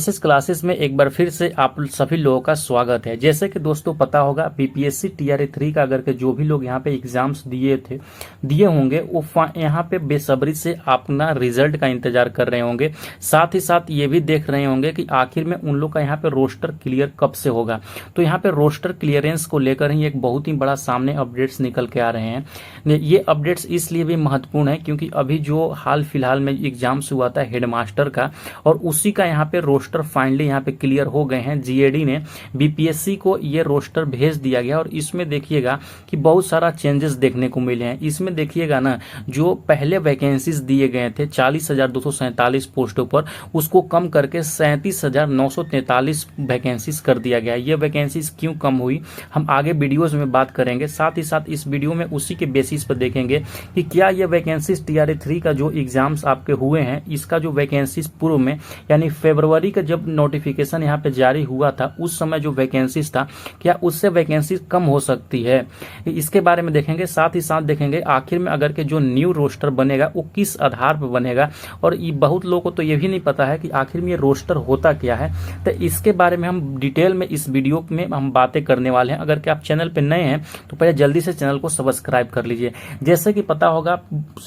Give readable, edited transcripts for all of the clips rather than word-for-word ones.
Analysis classes में एक बार फिर से आप सभी लोगों का स्वागत है। जैसे कि दोस्तों पता होगा बीपीएससी टीआरई 3 का अगर के जो भी लोग यहाँ पे एग्जाम्स दिए होंगे वो यहाँ पे बेसब्री से अपना रिजल्ट का इंतजार कर रहे होंगे। साथ ही साथ ये भी देख रहे होंगे कि आखिर में उन लोग का यहाँ पे रोस्टर क्लियर कब से होगा। तो यहाँ पे रोस्टर क्लियरेंस को लेकर ही एक बहुत ही बड़ा सामने अपडेट्स निकल के आ रहे हैं। ये अपडेट्स इसलिए भी महत्वपूर्ण है क्योंकि अभी जो हाल फिलहाल में एग्जाम्स हुआ था हेडमास्टर का, और उसी का यहाँ पे रोस्टर फाइनली यहाँ पे क्लियर हो गए हैं। जीएडी ने बीपीएससी को ये रोस्टर भेज दिया गया और इसमें देखिएगा कि बहुत सारा चेंजेस देखने को मिले हैं। इसमें देखिएगा ना, जो पहले वैकेंसीज दिए गए थे 40,247 पोस्टों पर, उसको कम करके 37,943 वैकेंसीज कर दिया गया। ये वैकेंसीज क्यों कम हुई हम आगे वीडियोज में बात करेंगे। साथ ही साथ इस वीडियो में उसी के बेसिस पर देखेंगे कि क्या ये वैकेंसीज टीआरई 3 का जो एग्जाम्स आपके हुए हैं, इसका जो वैकेंसीज पूर्व में यानी फरवरी का जब नोटिफिकेशन यहाँ पे जारी हुआ था उस समय जो वैकेंसीज था, क्या उससे वैकेंसीज कम हो सकती है, इसके बारे में देखेंगे। साथ ही साथ देखेंगे आखिर में अगर के जो न्यू रोस्टर बनेगा वो किस आधार पर बनेगा, और ये बहुत लोगों को तो ये भी नहीं पता है कि आखिर में ये रोस्टर होता क्या है। तो इसके बारे में हम डिटेल में इस वीडियो में हम बातें करने वाले हैं। अगर कि आप चैनल पर नए हैं तो पहले जल्दी से चैनल को सब्सक्राइब कर लीजिए। जैसे कि पता होगा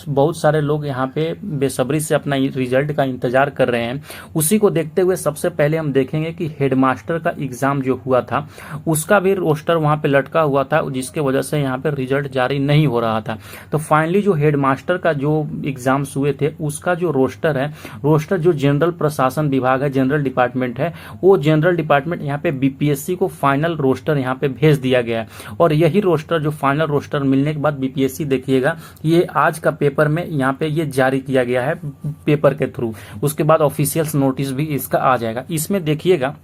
बहुत सारे लोग यहाँ पे बेसब्री से अपना रिजल्ट का इंतजार कर रहे हैं। उसी को देखते हुए सबसे पहले हम देखेंगे कि हेडमास्टर का एग्जाम जो हुआ था उसका भी रोस्टर वहां पे लटका हुआ था, जिसके वजह से यहाँ पे रिजल्ट जारी नहीं हो रहा था। तो फाइनली जो हेडमास्टर का जो एग्जाम्स हुए थे उसका जो रोस्टर है, रोस्टर जो जनरल प्रशासन विभाग है, जनरल डिपार्टमेंट है, वो जनरल डिपार्टमेंट यहाँ पे बीपीएससी को फाइनल रोस्टर यहाँ पे भेज दिया गया है। और यही रोस्टर जो फाइनल रोस्टर मिलने के बाद बीपीएससी देखिएगा ये आज का पेपर में यहाँ पे ये जारी किया गया है पेपर के थ्रू। उसके बाद ऑफिशियल नोटिस भी इसका आ जाएगा। इसमें देखिएगा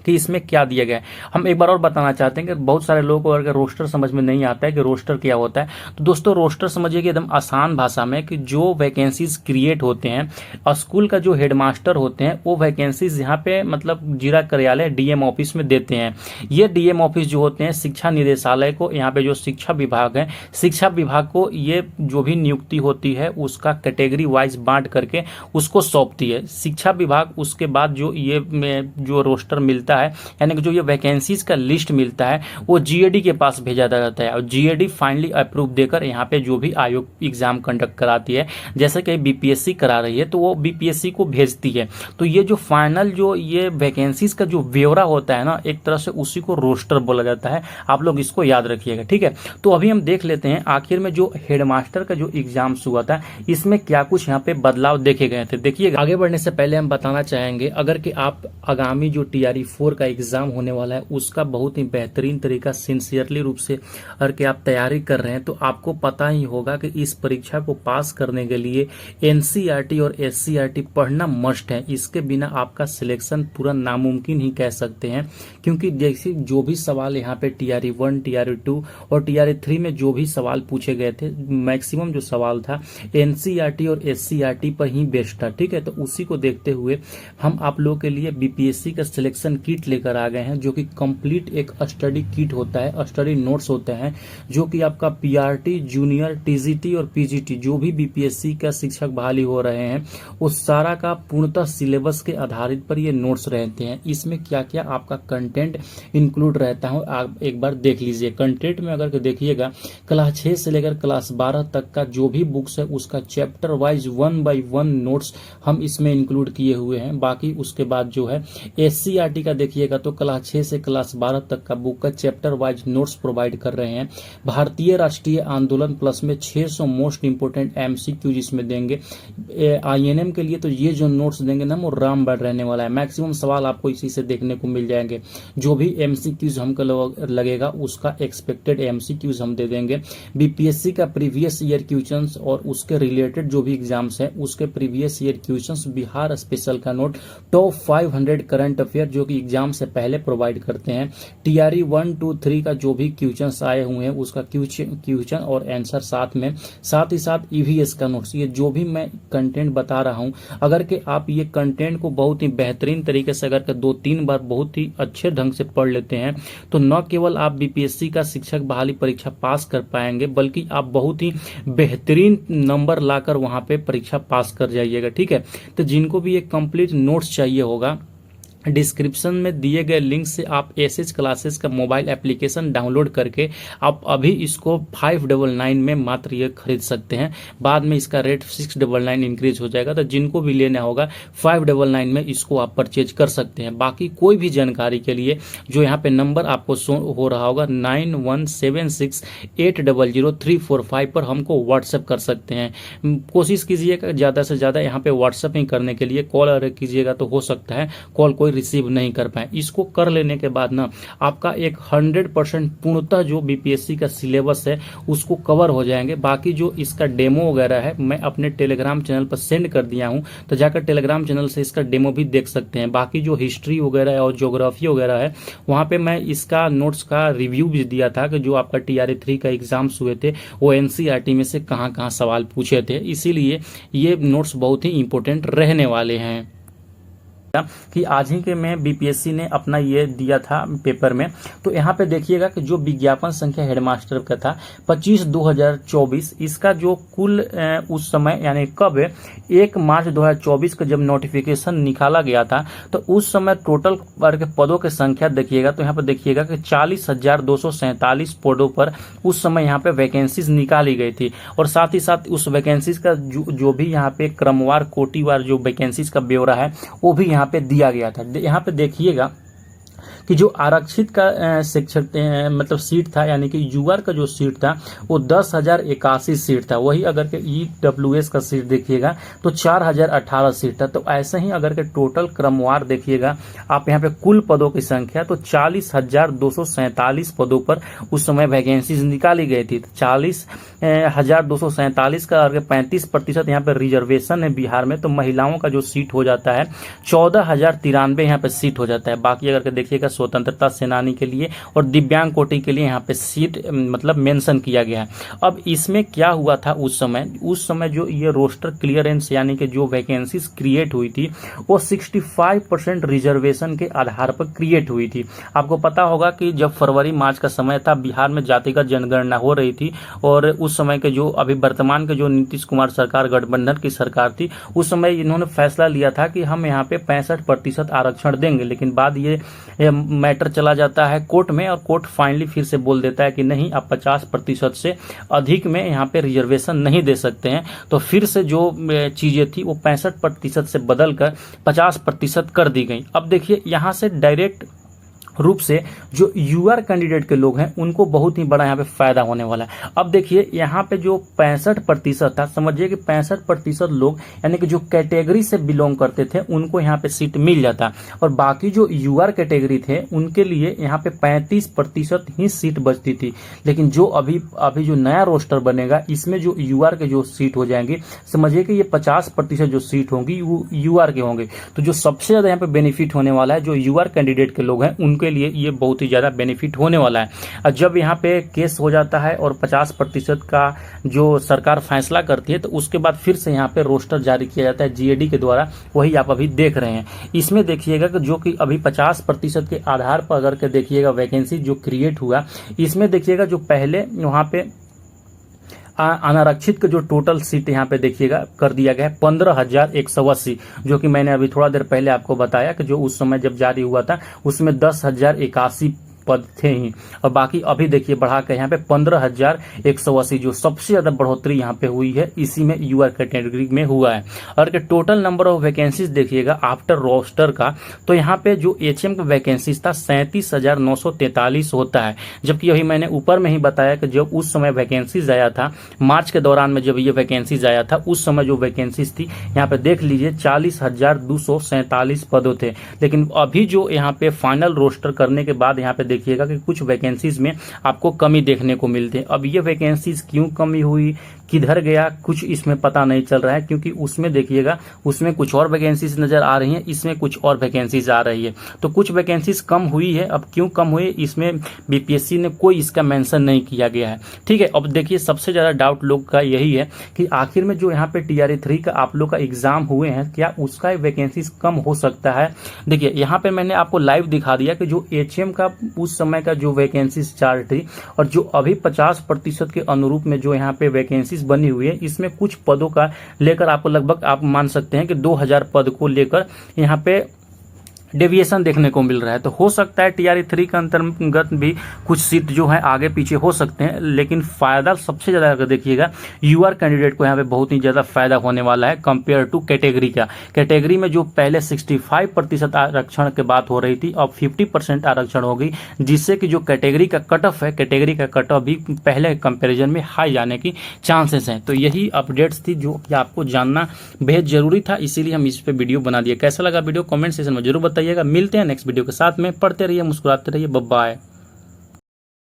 कि इसमें क्या दिया गया है। हम एक बार और बताना चाहते हैं कि बहुत सारे लोगों को अगर रोस्टर समझ में नहीं आता है कि रोस्टर क्या होता है, तो दोस्तों रोस्टर समझिए कि एकदम आसान भाषा में कि जो वैकेंसीज क्रिएट होते हैं स्कूल का जो हेडमास्टर होते हैं वो वैकेंसीज यहाँ पे मतलब जिला कार्यालय डीएम ऑफिस में देते हैं। ये डीएम ऑफिस जो होते हैं शिक्षा निदेशालय को, यहाँ पे जो शिक्षा विभाग है, शिक्षा विभाग को ये जो भी नियुक्ति होती है उसका कैटेगरी वाइज बांट करके उसको सौंपती है शिक्षा विभाग। उसके बाद जो ये जो रोस्टर मिलता है यानी कि जो ये वैकेंसीज का लिस्ट मिलता है वो जीएडी के पास भेजा जाता है और जीएडी फाइनली अप्रूव देकर यहाँ पे जो भी आयोग एग्जाम कंडक्ट कराती है, जैसे कि बीपीएससी करा रही है, तो वो बीपीएससी को भेजती है। तो ये जो फाइनल जो ये वैकेंसीज का जो ब्यौरा होता है ना, एक तरह से उसी को रोस्टर बोला जाता है। आप लोग इसको याद रखिएगा, ठीक है। तो अभी हम देख लेते हैं आखिर में जो हेडमास्टर का जो एग्जाम्स हुआ था इसमें क्या कुछ यहाँ पे बदलाव देखे गए थे। देखिएगा, आगे बढ़ने से पहले हम बताना चाहेंगे अगर कि आप आगामी जो टीआरई 4 का एग्जाम होने वाला है उसका बहुत ही बेहतरीन तरीका सिंसियरली रूप से अगर कि आप तैयारी कर रहे हैं तो आपको पता ही होगा कि इस परीक्षा को पास करने के लिए एनसीईआरटी और एससीईआरटी पढ़ना मस्ट है। इसके बिना आपका सिलेक्शन पूरा नामुमकिन ही कह सकते हैं, क्योंकि जैसे जो भी सवाल यहाँ पे टीआरई 1, टीआरई 2 और टीआरई 3 में जो भी सवाल पूछे गए थे, मैक्सिमम जो सवाल था एनसीईआरटी और एससीईआरटी पर ही बेस्ड था, ठीक है। तो उसी को देखते हुए हम आप लोगों के लिए बीपीएससी का सिलेक्शन किट लेकर आ गए हैं, जो कि कंप्लीट एक स्टडी किट होता है, स्टडी नोट्स होते हैं, जो कि आपका पीआरटी, जूनियर, टीजीटी और पीजीटी जो भी बीपीएससी का शिक्षक बहाली हो रहे हैं उस सारा का पूर्णतः सिलेबस के आधारित पर ये नोट्स रहते हैं। इसमें क्या क्या आपका कंटेंट इंक्लूड रहता है आप एक बार देख लीजिए। कंटेंट में अगर देखिएगा क्लास 6 से लेकर क्लास 12 तक का जो भी बुक्स है उसका चैप्टर वाइज 1 बाय 1 नोट्स हम इसमें इंक्लूड किए हुए हैं। बाकी उसके बाद जो है एससीईआरटी का देखिएगा तो क्लास 6 से क्लास 12 तक का बुक का चैप्टर वाइज नोट्स प्रोवाइड कर रहे हैं। भारतीय राष्ट्रीय आंदोलन प्लस में 600 मोस्ट इंपोर्टेंट एमसीक्यूज इसमें देंगे। आईएनएम के लिए तो ये जो नोट्स देंगे ना वो रामबाण रहने वाला है। मैक्सिमम सवाल आपको इसी से देखने को मिल जाएंगे। जो भी एमसीक्यूज हमको लगेगा उसका एक्सपेक्टेड एमसीक्यूज हम दे देंगे। बीपीएससी का प्रीवियस ईयर क्वेश्चंस और उसके रिलेटेड जो भी एग्जाम्स है उसके previous year questions, Bihar special का नोट, टॉप 500 करंट अफेयर जो कि एग्जाम से पहले प्रोवाइड करते हैं। टीआरई 1, 2, 3 का जो भी क्वेश्चंस आए हुए हैं उसका क्वेश्चन और आंसर साथ में, साथ ही साथ ईवीएस का नोट्स। ये जो भी मैं कंटेंट बता रहा हूं अगर कि आप ये कंटेंट को बहुत ही बेहतरीन तरीके से अगर 2-3 बार बहुत ही अच्छे ढंग से पढ़ लेते हैं तो न केवल आप बीपीएससी का शिक्षक बहाली परीक्षा पास कर पाएंगे बल्कि आप बहुत ही बेहतरीन नंबर लाकर वहां पे परीक्षा पास कर जाइएगा, ठीक है। तो जिनको भी एक कंप्लीट नोट्स चाहिए होगा डिस्क्रिप्शन में दिए गए लिंक से आप एसएच क्लासेस का मोबाइल एप्लीकेशन डाउनलोड करके आप अभी इसको 599 में मात्र ये खरीद सकते हैं। बाद में इसका रेट 699 इंक्रीज हो जाएगा, तो जिनको भी लेना होगा 599 में इसको आप परचेज कर सकते हैं। बाकी कोई भी जानकारी के लिए जो यहाँ पे नंबर आपको शो हो रहा होगा 9176800345 पर हमको व्हाट्सएप कर सकते हैं। कोशिश कीजिएगा ज़्यादा से ज़्यादा यहाँ पे व्हाट्सएप ही करने के लिए, कॉल अगर कीजिएगा तो हो सकता है कॉल कोई रिसीव नहीं कर पाए। इसको कर लेने के बाद ना आपका एक 100% पूर्णतः जो बीपीएससी का सिलेबस है उसको कवर हो जाएंगे। बाकी जो इसका डेमो वगैरह है मैं अपने टेलीग्राम चैनल पर सेंड कर दिया हूं, तो जाकर टेलीग्राम चैनल से इसका डेमो भी देख सकते हैं। बाकी जो हिस्ट्री वगैरह है और ज्योग्राफी वगैरह है वहां पे मैं इसका नोट्स का रिव्यू भी दिया था कि जो आपका TRA 3 का एग्जाम्स हुए थे वो NCERT में से कहाँ कहाँ सवाल पूछे थे, इसीलिए ये नोट्स बहुत ही इंपॉर्टेंट रहने वाले हैं। कि आज ही के में बीपीएससी ने अपना ये दिया था पेपर में, तो यहाँ पे देखिएगा कि जो विज्ञापन संख्या हेडमास्टर का था 25/2024, इसका जो कुल उस समय यानी कब 1 मार्च 2024 का जब नोटिफिकेशन निकाला गया था तो उस समय टोटल वर्ग पदों की संख्या देखिएगा, तो यहाँ पे देखिएगा कि 40,247 पदों पर उस समय यहाँ पे वैकेंसीज निकाली गई थी। और साथ ही साथ उस वैकेंसीज का जो भी यहाँ पे क्रमवार कोटिवार जो वैकेंसीज का ब्यौरा है वो भी यहाँ पे दिया गया था। यहाँ पे देखिएगा कि जो आरक्षित का शिक्षक मतलब सीट था यानी कि यूआर का जो सीट था वो 10,081 सीट था। वही अगर के EWS का सीट देखिएगा तो 4,018 सीट था। तो ऐसे ही अगर के टोटल क्रमवार देखिएगा आप यहाँ पे कुल पदों की संख्या तो 40,247 पदों पर उस समय वैकेंसीज निकाली गई थी। 40,247 का अगर 35% यहाँ पे रिजर्वेशन है बिहार में, तो महिलाओं का जो सीट हो जाता है 14,093 यहाँ पे सीट हो जाता है। बाकी अगर देखिएगा स्वतंत्रता सेनानी के लिए और दिव्यांग कोटि के लिए यहाँ पे सीट मतलब मेंशन किया गया है। अब इसमें क्या हुआ था उस समय जो ये रोस्टर क्लियरेंस यानी कि जो वैकेंसीज क्रिएट हुई थी वो 65% रिजर्वेशन के आधार पर क्रिएट हुई थी। आपको पता होगा कि जब फरवरी मार्च का समय था बिहार में जातिगत जनगणना हो रही थी और उस समय के जो अभी वर्तमान के जो नीतीश कुमार सरकार गठबंधन की सरकार थी उस समय इन्होंने फैसला लिया था कि हम यहाँ पे 65% आरक्षण देंगे, लेकिन बाद ये मैटर चला जाता है कोर्ट में और कोर्ट फाइनली फिर से बोल देता है कि नहीं आप 50% से अधिक में यहाँ पे रिजर्वेशन नहीं दे सकते हैं। तो फिर से जो चीजें थी वो 65% से बदलकर 50% कर दी गई। अब देखिए यहाँ से डायरेक्ट रूप से जो यूआर कैंडिडेट के लोग हैं उनको बहुत ही बड़ा यहाँ पे फायदा होने वाला है। अब देखिए यहाँ पे जो 65% था, समझिए कि 65% लोग यानी कि जो कैटेगरी से बिलोंग करते थे उनको यहाँ पे सीट मिल जाता, और बाकी जो यूआर कैटेगरी थे उनके लिए यहाँ पे 35% ही सीट बचती थी। लेकिन जो अभी जो नया रोस्टर बनेगा इसमें जो यूआर के जो सीट हो जाएंगे, समझिए कि ये 50% जो सीट होंगी वो यूआर के होंगे। तो जो सबसे ज्यादा यहाँ पे बेनिफिट होने वाला है जो यूआर कैंडिडेट के लोग हैं उनके लिए ये बहुत ही ज्यादा बेनिफिट होने वाला है। जब यहाँ पे केस हो जाता है और 50% का जो सरकार फैसला करती है तो उसके बाद फिर से यहाँ पे रोस्टर जारी किया जाता है जीएडी के द्वारा, वही आप अभी देख रहे हैं। इसमें देखिएगा कि जो कि अभी 50% के आधार पर अगर के देखिएगा वैकेंसी जो क्रिएट हुआ, इसमें देखिएगा जो पहले वहाँ पे अनारक्षित का जो टोटल सीट यहाँ पे देखिएगा कर दिया गया है 15,180, जो कि मैंने अभी थोड़ा देर पहले आपको बताया कि जो उस समय जब जारी हुआ था उसमें 10,081 पद थे ही, और बाकी अभी देखिए बढ़ा के यहाँ पे 15,180 जो सबसे ज्यादा बढ़ोतरी यहाँ पे हुई है इसी में यूआर कैटेगरी में हुआ है। और के टोटल नंबर ऑफ वैकेंसीज देखिएगा आफ्टर रोस्टर का, तो यहाँ पे जो एचएम का वैकेंसीज था 37,943 होता है, जबकि अभी मैंने ऊपर में ही बताया कि जब उस समय वैकेंसीज आया था मार्च के दौरान में जब ये वैकेंसीज आया था उस समय जो वैकेंसीज थी यहाँ पे देख लीजिए 40,247 पदों थे। लेकिन अभी जो यहाँ पे फाइनल रोस्टर करने के बाद यहाँ पे देखिएगा कि कुछ वैकेंसीज में आपको कमी देखने को मिलती है। अब ये वैकेंसीज क्यों कमी हुई, किधर गया, कुछ इसमें पता नहीं चल रहा है, क्योंकि उसमें देखिएगा उसमें कुछ और वैकेंसीज नजर आ रही हैं, इसमें कुछ और वैकेंसीज आ रही है। तो कुछ वैकेंसीज कम हुई है। अब क्यों कम हुई इसमें बीपीएससी ने कोई इसका मेंशन नहीं किया गया है। ठीक है, अब देखिए सबसे ज्यादा डाउट लोग का यही है कि आखिर में जो यहाँ पे TRA 3 का आप लोग का एग्जाम हुए हैं क्या उसका वैकेंसीज कम हो सकता है। देखिए यहाँ पे मैंने आपको लाइव दिखा दिया कि जो एचएम का उस समय का जो वैकेंसीज चार्ट थी और जो अभी 50% के अनुरूप में जो यहाँ पे वैकेंसीज बनी हुई है, इसमें कुछ पदों का लेकर आपको लगभग आप मान सकते हैं कि 2000 पद को लेकर यहाँ पे डेविएशन देखने को मिल रहा है। तो हो सकता है टीआरई 3 के अंतर्गत भी कुछ सीट जो है आगे पीछे हो सकते हैं, लेकिन फायदा सबसे ज्यादा अगर देखिएगा यूआर कैंडिडेट को यहाँ पे बहुत ही ज्यादा फायदा होने वाला है कंपेयर टू कैटेगरी का। कैटेगरी में जो पहले 65% आरक्षण के बात हो रही थी, अब 50% आरक्षण होगी, जिससे कि जो कैटेगरी का कट ऑफ है, कैटेगरी का कट ऑफ भी पहले कंपेरिजन में हाई जाने की चांसेस हैं। तो यही अपडेट्स थी जो कि आपको जानना बेहद जरूरी था, इसीलिए हम इस पे वीडियो बना दिए। कैसा लगा वीडियो कमेंट सेक्शन में जरूर बताइएगा। मिलते हैं नेक्स्ट वीडियो के साथ में। पढ़ते रहिए, मुस्कुराते रहिए। Bye bye.